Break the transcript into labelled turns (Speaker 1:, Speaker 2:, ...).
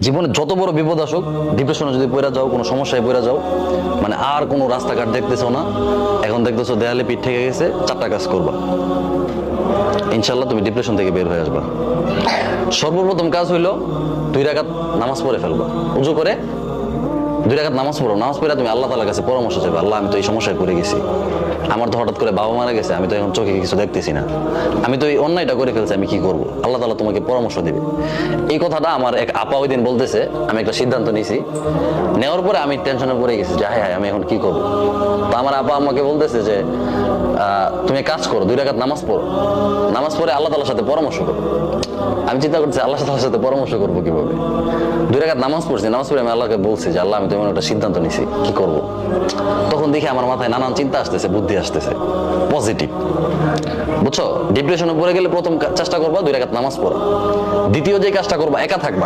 Speaker 1: জীবনে যত বড় বিপদ আসুক, ডিপ্রেশনে যদি পড়ে যাও, কোনো সমস্যায় পড়ে যাও, মানে আর কোনো রাস্তাঘাট দেখতেছো না, এখন দেখতেছো দেয়ালে পিঠ থেকে গেছে, চারটা কাজ করবা, ইনশাল্লাহ তুমি ডিপ্রেশন থেকে বের হয়ে আসবা। সর্বপ্রথম কাজ হইলো 2 রাকাত নামাজ পড়ে ফেলবা। উজু করে 2 রাকাত নামাজ পড়ো। নামাজ পড়ে তুমি আল্লাহ তাআলার কাছে পরামর্শ চাইবে, আল্লাহ আমি তো এই সমস্যায় পড়ে গেছি, আমার তো হঠাৎ করে বাবা মারা গেছে, আমি তো এখন চোখে কিছু দেখতেছি না, আমি তো এই অন্যায়টা করে ফেলছি, আমি কি করব? আল্লাহ তাআলা তোমাকে পরামর্শ দিবে। এই কথাটা আমার এক আপা ওই দিন বলতেছে, আমি একটা সিদ্ধান্ত নিয়েছি, নেওয়ার পরে আমি টেনশনে পড়ে গেছি যে হায় আমি এখন কি করব। তো আমার আপা আমাকে বলতেছে যে তুমি কাজ করো, 2 রাকাত নামাজ পড়ো, নামাজ পড়ে আল্লাহ তাআলার সাথে পরামর্শ করো। আমি চিন্তা করছি আল্লাহ তাআলার সাথে পরামর্শ করবো কিভাবে। 2 রাকাত নামাজ পড়ছি, নামাজ পড়ে আমি আল্লাহকে বলছি যে আল্লাহ আমি তো এমন একটা সিদ্ধান্ত নিছি, কি করব। তখন দেখি আমার মাথায় নানান চিন্তা আসতেছে, বুদ্ধি আসতেছে, পজিটিভ, বুঝছো? ডিপ্রেশনে পড়ে গেলে প্রথম চেষ্টা করবা 2 রাকাত নামাজ পড়া। দ্বিতীয় যে কাজটা করবা, একা থাকবা।